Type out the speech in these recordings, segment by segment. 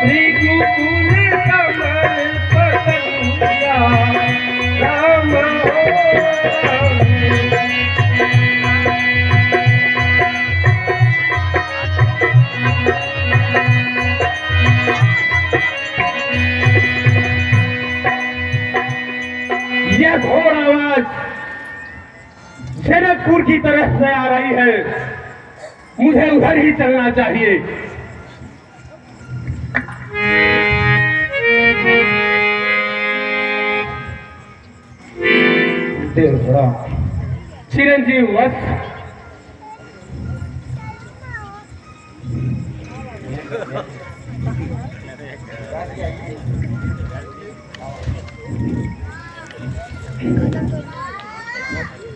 त्रिगुण कमल पतंगा राम यह घोर आवाज जनकपुर की तरफ से आ रही है। मुझे उधर ही चलना चाहिए। देवधरा चिरंजीव वत्स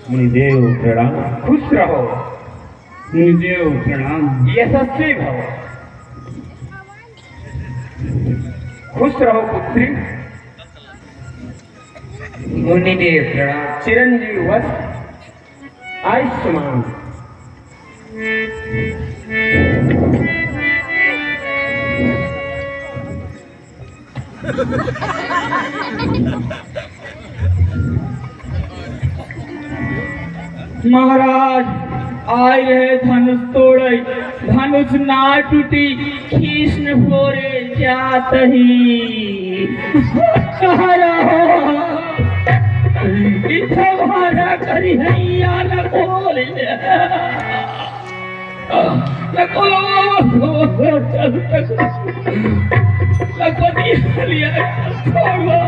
मुनिदेव प्रणाम। खुश रहो। मुनिदेव प्रणाम। यशस्वी भव। खुश रहो पुत्री। मुनिदेव प्रणाम। चिरंजीव वत्स आयुष्मान। महाराज आए रहे धनुष तोड़े, धनुष ना टूटी, खीस न फोरे जात ही। इतना करी हैया न बोले न बोलो चल तक न कोई लिया छोड़ो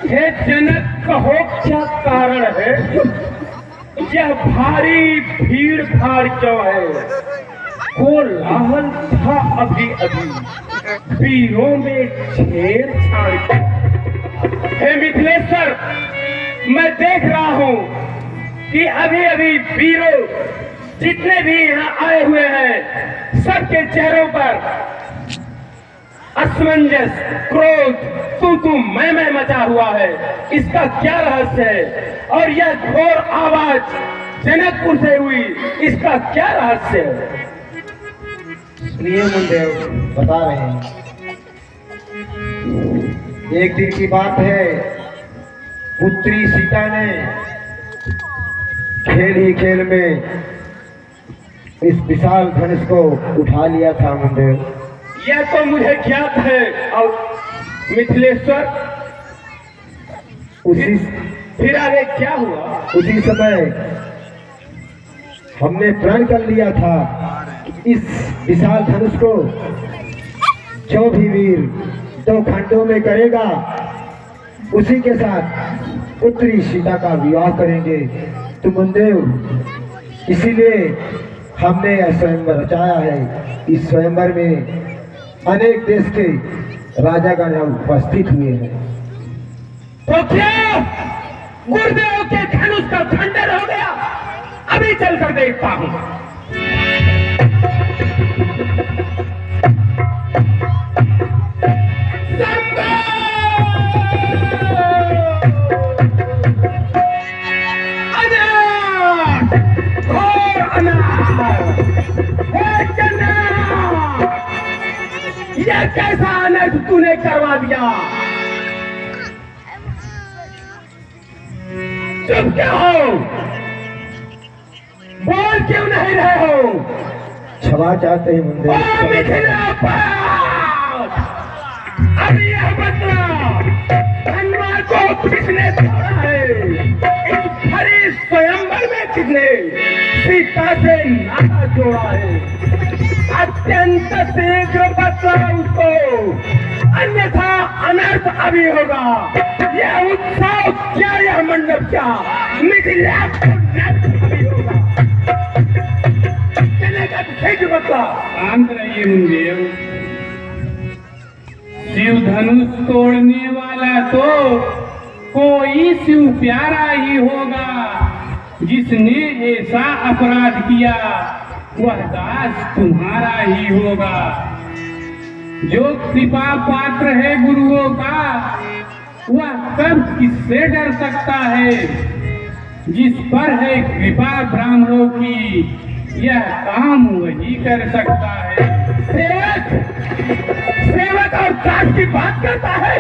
हे जनक कहो क्या कारण है? यह भारी भीड़ भाड़ क्यों है? कोलाहल था अभी अभी, वीरों में छेड़छाड़। हे मिथिलेश्वर, मैं देख रहा हूँ कि अभी अभी वीरों जितने भी यहाँ आए हुए हैं, सबके चेहरों पर असमंजस, क्रोध, तू मैं मचा हुआ है। इसका क्या रहस्य है? और यह घोर आवाज जनकपुर से हुई, इसका क्या रहस्य है? प्रिय मुनिदेव बता रहे हैं। एक दिन की बात है, पुत्री सीता ने खेल ही खेल में इस विशाल धनुष को उठा लिया था। मुनिदेव यह तो मुझे ज्ञात है। और मिथिलेश्वर, फिर आगे क्या हुआ? उसी समय हमने प्रण कर लिया था कि इस विशाल धनुष को जो भी वीर 2 खंडों में करेगा, उसी के साथ पुत्री सीता का विवाह करेंगे। तो मुनिदेव, इसीलिए हमने यह स्वयंवर रचाया है। इस स्वयंवर में अनेक देश के राजागण उपस्थित हुए हैं। तो क्या गुरुदेव के धनुष का खंडन हो गया? अभी चलकर देखता हूँ। यह कैसा अनर्थ तूने करवा दिया? चुप क्या हो? बोल क्यों नहीं रहे हो? क्षमा चाहते हैं मुनिदेव। अभी यह बता, धनवा को किसने तोड़ा है? इस भरी स्वयंवर में किसने सीता से नाता जोड़ा है? अत्यंत शीघ्र बचा उसको, अन्यथा अनर्थ अभी होगा। यह उत्सव क्या, यह मंडप क्या, मिथिला को नर्क अभी होगा। चलेगा तो शीघ्र बता। शांत रहिए मुनिदेव। शिव धनुष तोड़ने वाला तो कोई शिव प्यारा ही होगा। जिसने ऐसा अपराध किया वह दास तुम्हारा ही होगा। जो कृपा पात्र है गुरुओं का, वह कब किससे डर सकता है? जिस पर है कृपा ब्राह्मणों की, यह काम वही कर सकता है। सेवक सेवक और दास की बात करता है,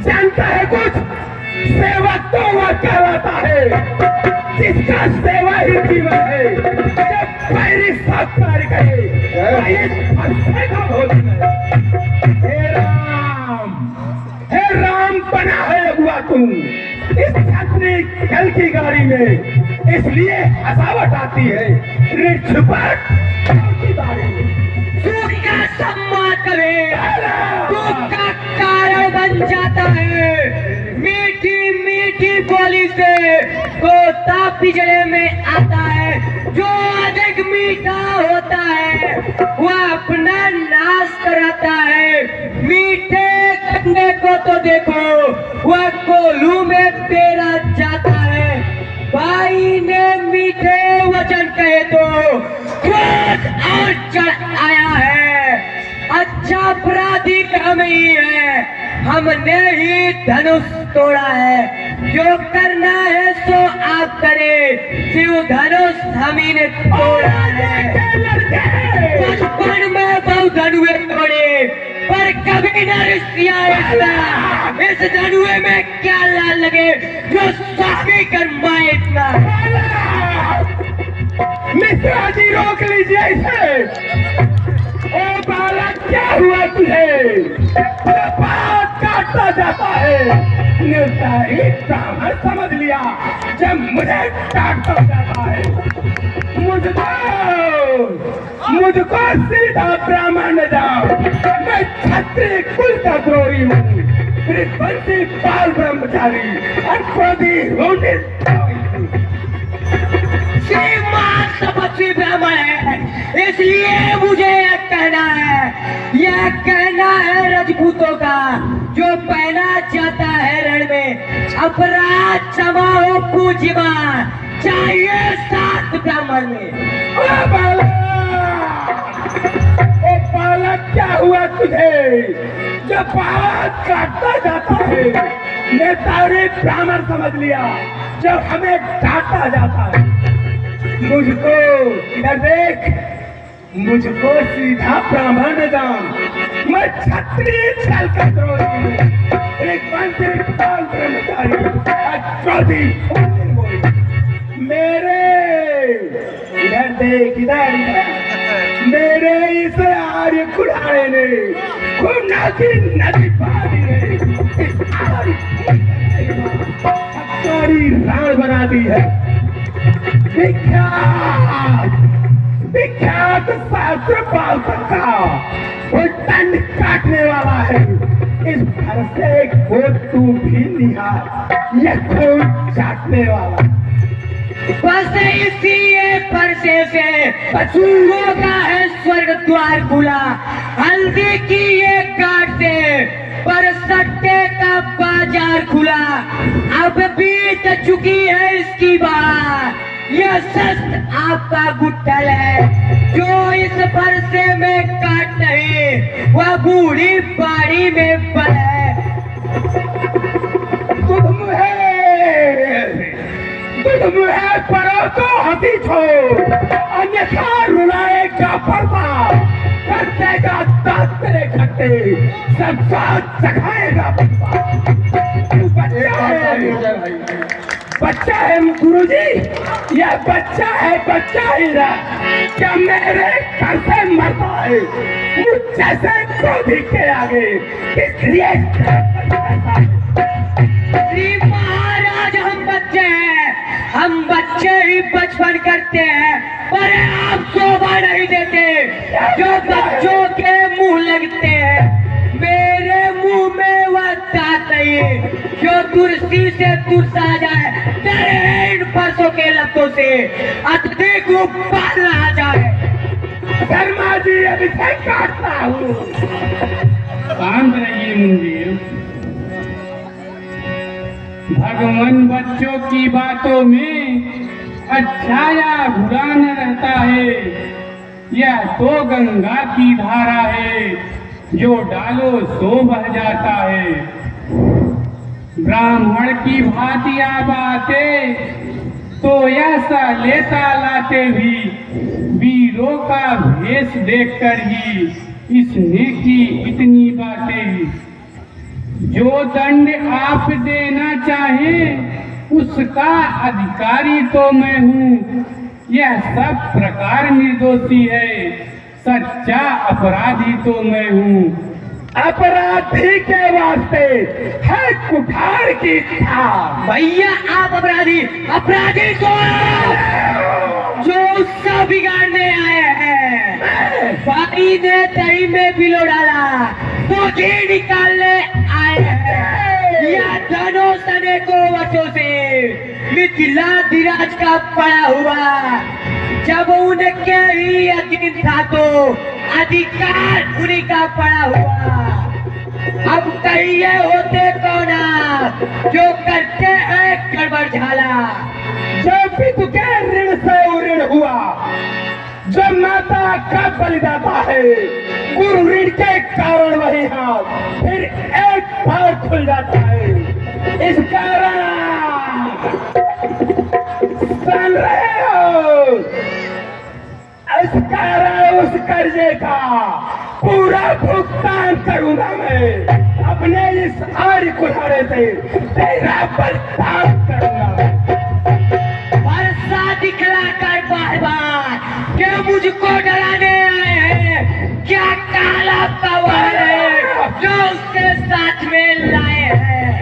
जानता है कुछ? सेवक तो वह कहलाता है जिसका सेवा ही जीवन है। जब पैरी साफ कार्य करे वही फंसने का भोजन है। हे राम बना है अगुआ तू इस छतरी कल की गाड़ी में, इसलिए हसावट आती है रिछपट की गाड़ी में। तू क्या सम्मान करे, तू का कारण बन जाता है। मीठी मीठी बोली से तोता पिंजरे में आता है। जो अधिक मीठा होता है वह अपना नाश कराता है। मीठे गन्ने को तो देखो, वह कोल्हू में पेरा जाता है। भाई ने मीठे वचन कहे तो क्रोध और चढ़ आया है। अच्छा अपराधी हम ही है, हमने ही धनुष तोड़ा है। जो करना है सो आप करे, शिव धनुष हम ही ने तोड़ा है। बचपन में बहुत धनुए तोड़े पर कभी न रिश्तियाँ इतना। इस धनुए में क्या लाल लगे जो स्वामी करवाए इतना। मिश्रा जी रोक लीजिए इसे। ओ बालक क्या हुआ तुझे? बात काटता जाता है। निर्दयी ब्राह्मण समझ लिया जब मुझे काटता जाता है। मुझको सीधा ब्राह्मण न जाओ, मैं क्षत्रिय कुल का द्रोही हूँ, त्रिपंथी बाल ब्रह्मचारी और क्रोधी श्रीमान तपस्वी ब्राह्मण है, इसलिए मुझे यह कहना है राजपूतों का जो पहना जाता है रण में। अपराध क्षमा हो पूज्यमान चाहिए सात ब्राह्मण में। ओ बालक क्या हुआ तुझे? जब बात काटता जाता है नेतारी ब्राह्मण समझ लिया जब हमें डांटा जाता है। मुझको इधर देख, मुझको सीधा ब्राह्मण जान, मैं क्षत्रिय छल का द्रोही हूँ, एक वंशिक बाल ब्रह्मचारी क्रोधी। मेरे इधर देख, इधर मेरे इस आर्य कुड़ाने ने खूना की नदी पारी ने सारी राण बना दी है। विख्यात शास्त्र पालक का वो दंड काटने वाला है। इस भरसे को तू भी निहार, यह खून चाटने वाला। बस इसी परसे से पशुओं का है स्वर्ग द्वार खुला। हल्दी की ये काट से पर सट्टे का बाजार खुला। अब बीत चुकी है इसकी बात, यह शस्त्र आपका गुट्ठल है। जो इस परसे में काट नहीं वह बूढ़ी बाड़ी में पल है। तुम है परो तो हंसी छोड़, अन्यथा रुलाएगा फरसा, कर देगा दांत तेरे खट्टे, सब साथ चखाएगा बच्चा है गुरुजी, यह बच्चा है, बच्चा ही रहा। क्या मेरे घर से मरता है मुझ जैसे क्रोधी के आगे, इसलिए महाराज हम बच्चे ही बचपन करते हैं पर आप शोभा नहीं देते जो बच्चों के मुंह लगते हैं। मेरे मुंह में वह दांत नहीं जो तुलसी से तुरसा जाए, डरे इन फरसों के लतों से अत्यधिक पाल रहा जाए। शर्मा जी अभी से काटता हूँ। शांत रहिए मुंजीर। भगवान बच्चों की बातों में अच्छा या बुरा न रहता है। यह तो गंगा की धारा है जो डालो सो बह जाता है। ब्राह्मण की भांति बातें तो ऐसा लेता लाते भी वीरों का भेष देखकर ही इसने की इतनी बातें। जो दंड आप देना चाहें उसका अधिकारी तो मैं हूँ। यह सब प्रकार निर्दोषी है, सच्चा अपराधी तो मैं हूँ। अपराधी के वास्ते है कुठार की था। भैया आप अपराधी अपराधी तो जो सब बिगाड़ने आए हैं। भाई ने दही में बिलो डाला तो घी निकालने आए हैं। या धनो सने को वर्षों से मिथिला धीराज का पड़ा हुआ, जब उनके ही अधीन था तो अधिकार उन्हीं का पड़ा हुआ। अब कहिए होते कौन आप जो करते हैं गड़बड़ झाला। जब भी तुके ऋण से ऋण हुआ, जब माता का बलिदाता है, गुरु ऋण के कारण वही हाथ फिर एक बार खुल जाता है। इस कारण सुन रहे हो, इस कारण उस कर्जे का पूरा भुगतान करूंगा मैं। अपने इस आर्य कुल्हाड़े से तेरा बलिदान करूंगा। वर्षा दिखला कर बार बार क्या मुझको डराने आए हैं। क्या काला पवन है जो उसके साथ में लाए हैं।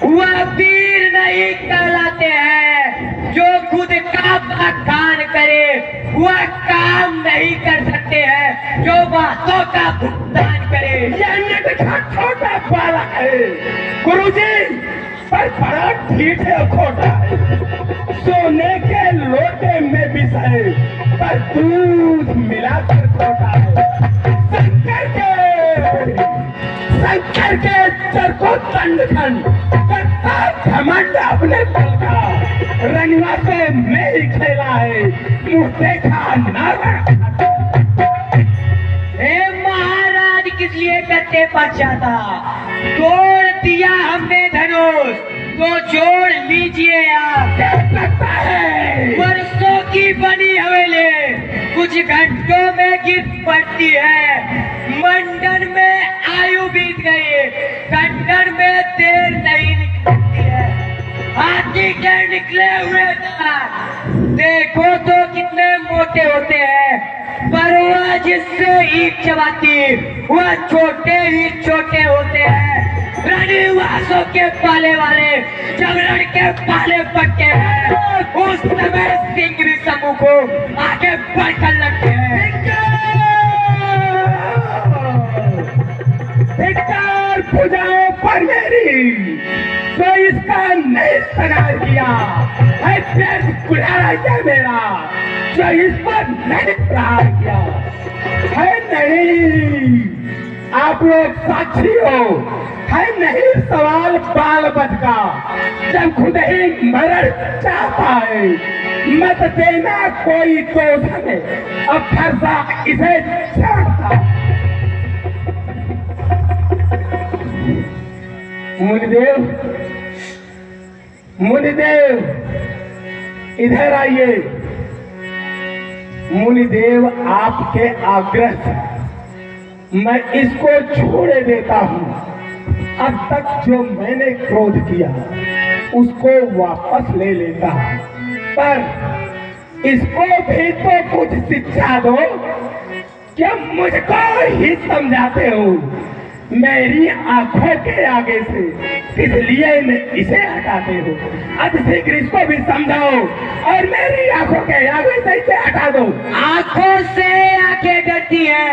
वह वीर नहीं कहलाते हैं जो खुद का बखान करे। वह काम नहीं कर सकते हैं जो बातों का भुगतान करे। यह नटखा छोटा बालक है गुरुजी, पर बड़ा ठीक है खोटा है। सोने के लोटे में विष है, पर दूध मिलाकर खोटा है। शंकर के चर को दंड खंड करता घमंड अपने बल का। रंगवा से मैं ही खेला है, मुँह देखा नारायण। हे महाराज किस लिए करते पछाता। तोड़ दिया हमने धनुष तो जोड़ लीजिए आप। क्या लगता है वर्षों की बनी हवेली कुछ घंटों में गिर पड़ती है। मंडन में आयु बीत गई, खंडन में देर नहीं निकलती है। हाथी के निकले हुए दांत देखो तो कितने मोटे होते हैं, पर वह जिससे ईंट चबाती वह छोटे ही छोटे होते हैं। रणवासों के पाले वाले जब रण के पाले पट्टे हैं, उस समय सिंह भी समूह को आगे बढ़कर लगते हैं। धिक्कार भुजाओं पर मेरी, तो इसका नहीं सनार किया है। प्यार कुल्हाड़ा क्या मेरा, जो इस पर नहीं प्रहार किया है। नहीं आप लोग साक्षी हो, है नहीं सवाल बाल बच का। जब खुद ही मरण चाहता है, मत देना कोई दोष हमें, अब फरसा इसे चाहता। मुनिदेव, मुनिदेव इधर आइए। मुनिदेव आपके आग्रह से मैं इसको छोड़े देता हूँ। अब तक जो मैंने क्रोध किया उसको वापस ले लेता हूँ, पर इसको भी तो कुछ शिक्षा दो। क्या मुझको ही समझाते हो? मेरी आंखों के आगे से इसलिए इसे हटाते हो। अब शीघ्र इसको भी समझाओ और मेरी आंखों के आगे से इसे हटा दो। आंखों से आंखें डरती है,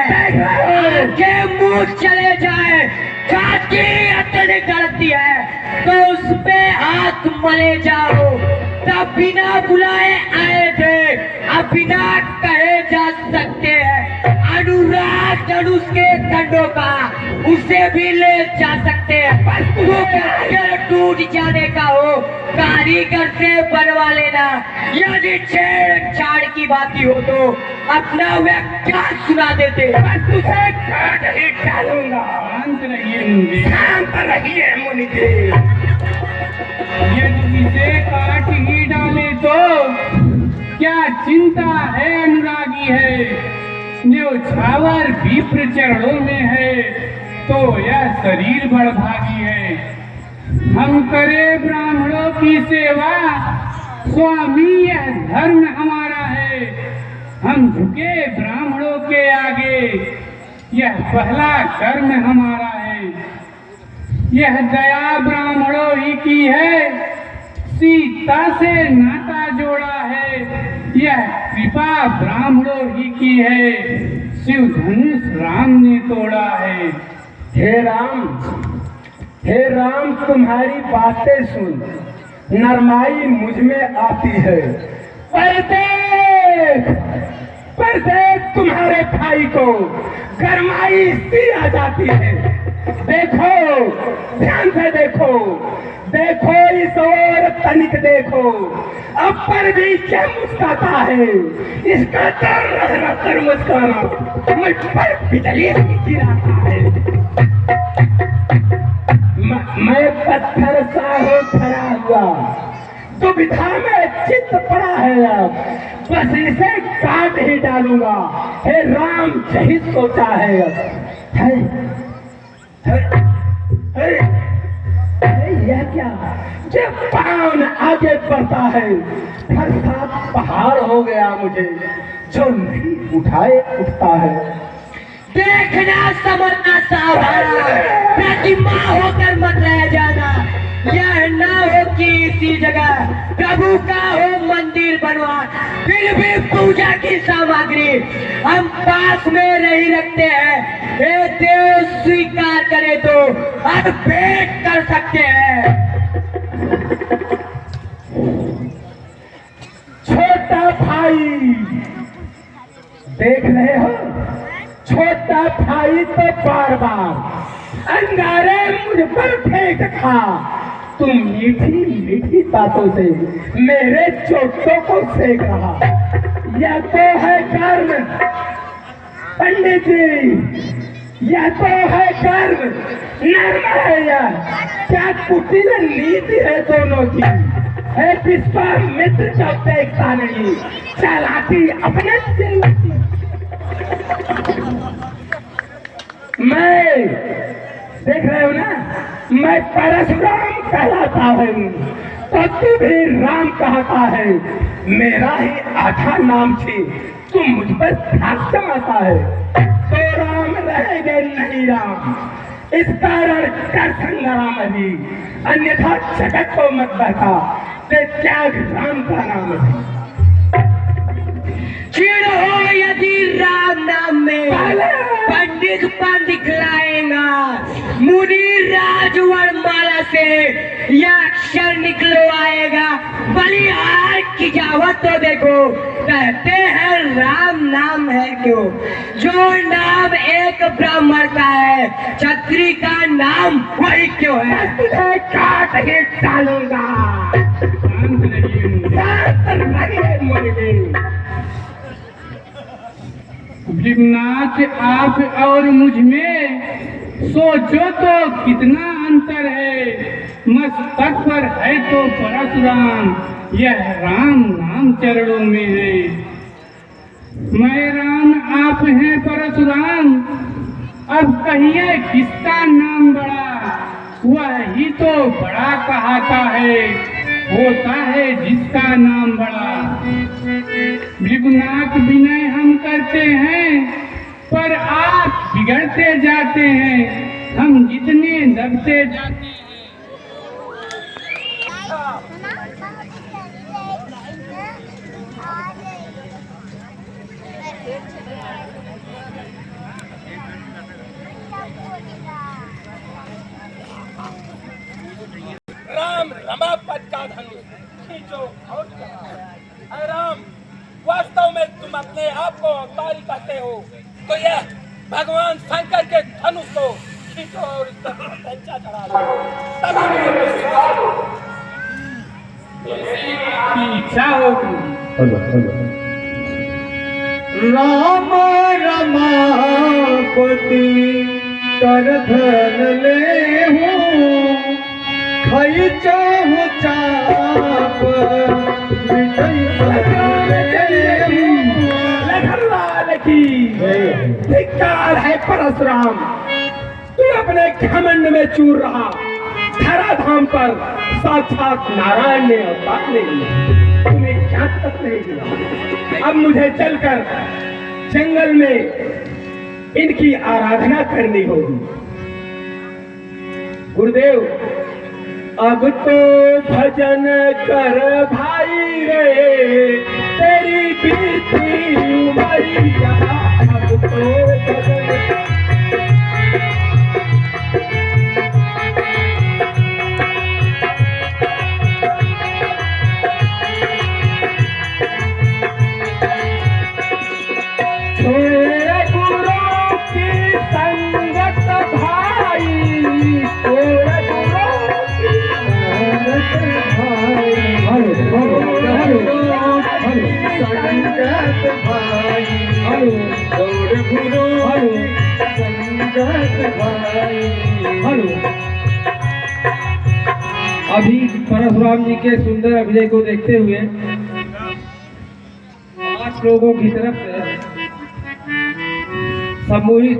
आंखें मुंह चले जाए, छाती अत्यधिक डरती है तो उस पे हाथ मले जाओ। तब बिना बुलाए आए थे, अब बिना कहे जा सकते हैं। अनुराग धनुष के खंडों का उसे भी ले जा सकते हैं। तो अगर टूट जाने का हो कारीगर से बनवा लेना। यदि छेड़छाड़ की बात ही हो तो अपना व्याख्यान सुना देते। मैं तुझे काट ही डालूंगा। शांत रहिए मुझे, शांत रहिए मुनिदेव। यदि इसे काट ही डाले तो क्या चिंता है? अनुरागी है, न्योछावर विप्र चरणों में है, तो यह शरीर बड़भागी है। हम करे ब्राह्मणों की सेवा, स्वामी यह धर्म हमारा है। हम झुके ब्राह्मणों के आगे, यह पहला कर्म हमारा है। यह दया ब्राह्मणों ही की है, सीता से नाता जोड़ा है। यह कृपा ब्राह्मणों ही की है, शिव धनुष राम ने तोड़ा है। हे राम तुम्हारी बातें सुन नरमाई मुझ में आती है। पर देख तुम्हारे भाई को गरमाई सी आ जाती है। देखो, ध्यान से देखो, देखो इस ओर तनिक देखो, अब पर भी क्या मुस्काता है। इसका डर रह कर मुस्काना मुझ पर बिजली गिराता है। मैं पत्थर सा हो खड़ा हुआ, दुविधा में चित्त पड़ा है। अब बस इसे काट ही डालूंगा। हे राम यही सोचा है। अब यह क्या? जब पावन आगे बढ़ता है हर साथ पहाड़ हो गया मुझे, जो नहीं उठाए उठता है। देखना समझना सावधान, प्रतिमा होकर मत रह जाना। यह न हो कि इसी जगह प्रभु का हो मंदिर बनवा, फिर भी पूजा की सामग्री हम पास में नहीं रखते हैं। ये देव स्वीकार करे तो हम भेंट कर सकते हैं। छोटा भाई, देख रहे हो, छोटा भाई तो बार बार अंगारे मुझ पर फेंक खा। तुम मीठी मीठी बातों से मेरे चोटों को सेक रहा। यह तो है कर्म पंडित जी, यह तो है कर्म। नर्म है यह, क्या कुटिल नीति है दोनों की। है विश्वामित्र जो देखता नहीं, चालाकी अपने दिल की। मैं देख रहे हो ना, मैं परशुराम कहलाता हूँ, तो तू भी राम कहता है। मेरा ही आधा नाम थी, तू मुझ पर धाक जमाता है। तो राम रहेंगे नहीं राम, इस कारण कर संग्राम अभी, अन्यथा जगत को मत बता। ते त्याग राम का नाम है। चिड़ हो यदि राम नाम में पंडित पर दिखलाएगा, मुनि राजवर माला से यह अक्षर निकलवाएगा। बलिहार की जावत तो देखो, कहते हैं राम नाम है क्यों? जो नाम एक ब्राह्मण का है, क्षत्रिय का नाम वही क्यों है? तुझे काट ही डालूंगा। भृगुनाथ, आप और मुझ में सोचो तो कितना अंतर है। मस्तक पर है तो परशुराम, यह राम नाम चरणों में है। मैं राम, आप हैं परशुराम, अब कहिए किसका नाम बड़ा? वह ही तो बड़ा कहता है, होता है जिसका नाम बड़ा। भृगुनाथ, विनय हम करते हैं, पर आप बिगड़ते जाते हैं, हम जितने दबते जाते हैं। राम रमापद का धनुष खींचो और चलाओ। अरे राम, वास्तव में तुम अपने आप को अवतारी कहते हो, तो यह भगवान शंकर के धनुष को खींचो और इस पर कंचा चढ़ा दो, तभी मुझे विश्वास हो। की इच्छा होगी। राम रमापति कर धन ले हूँ खई चाहु चाप लखनलाल की धिक्कार है परशुराम, तू अपने घमंड में चूर रहा। धराधाम पर साक्षात नारायण ने अवतार ले लिया, तुम्हें क्या तक नहीं दिया। अब मुझे चलकर जंगल में इनकी आराधना करनी होगी। गुरुदेव, अब तो भजन कर भाई रे, तेरी बीती उमरिया। अब तो भजन छोड़ गुरु की संगत भाई, छोड़ गुरु की अभी परशुराम जी के सुंदर अभिनय को देखते हुए 5 लोगों की तरफ से सामूहिक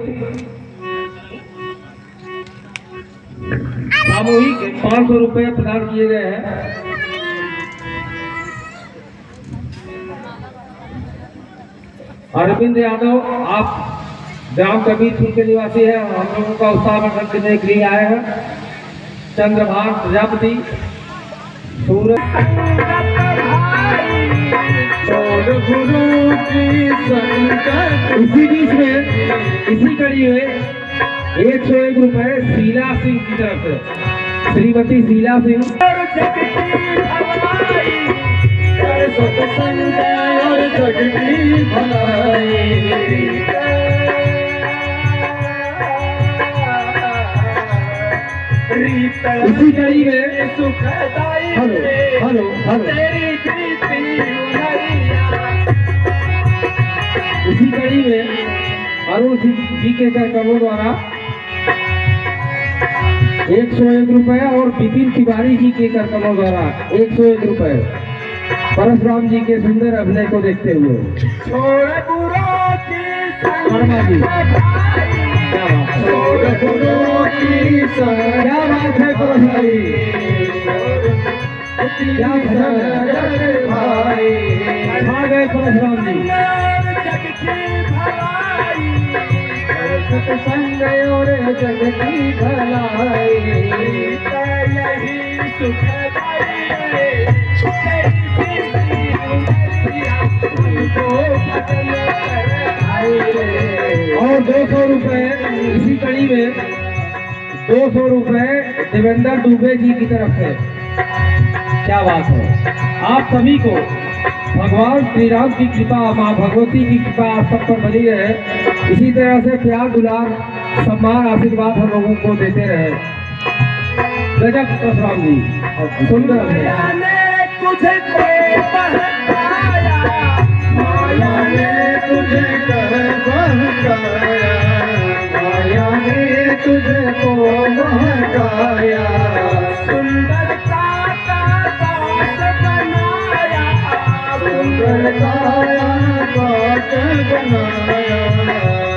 500 रुपए प्रदान किए गए हैं। अरविंद यादव, आप ग्राम कबीरपुर के निवासी हैं, हम लोगों का उत्साहवर्धन करने के लिए आए हैं। चंद्रभान प्रजापति, सूरज गुरु की संगत। इसी बीच में इसी कड़ी में 101 रुपए शीला सिंह की तरफ से, श्रीमती शीला सिंह। सत्संग और जग की भलाई, इसी कड़ी में सुखदाई इसी कड़ी में अरुण जी के कार्यक्रमों द्वारा 101 रुपए और विपिन तिवारी जी के कार्यक्रमों द्वारा 101 रुपए परशुराम जी के सुंदर अभिनय को देखते हुए। वर्मा जी, क्या बात है परशुराम जी, क्या भाई आ गए परशुराम जी। सत्संग और जग की भलाई, यही और 200 रुपए इसी कड़ी में 200 रुपए देवेंद्र दुबे जी की तरफ से। क्या बात है। आप सभी को भगवान श्री राम की कृपा, माँ भगवती की कृपा आप सब पर बनी रहे। इसी तरह से प्यार, दुलार, सम्मान, आशीर्वाद हम लोगों को देते रहे। गजब परशुराम जी, सुंदर है। तुझे माया ने तुझे बहकाया, माया ने तुझे को बहकाया, सुंदरता का दास बनाया, सुंदरता दास बनाया,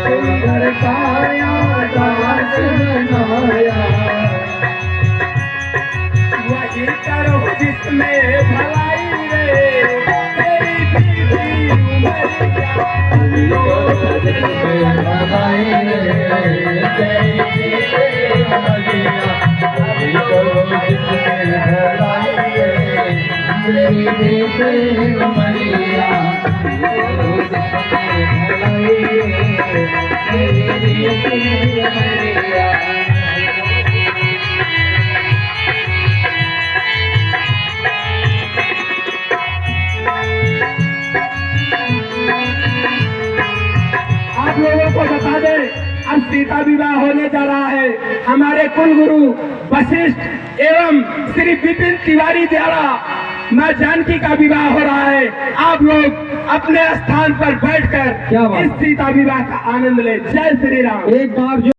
सुंदरता दास बनाया। वही करो जिसमें भलाई रे, तेरी बीती उमरिया। भलाई रे, तेरी बीती उमरिया। करो जिसमें भलाई रे, तेरी बीती उमरिया। करो जिसमें भलाई रे, तेरी बीती उमरिया। आप लोगों को सीता विवाह होने जा रहा है। हमारे कुलगुरु वशिष्ठ एवं श्री विपिन तिवारी द्वारा मां जानकी का विवाह हो रहा है। आप लोग अपने स्थान पर बैठकर क्या बात? इस सीता विवाह का आनंद ले। जय श्री राम। एक बार जो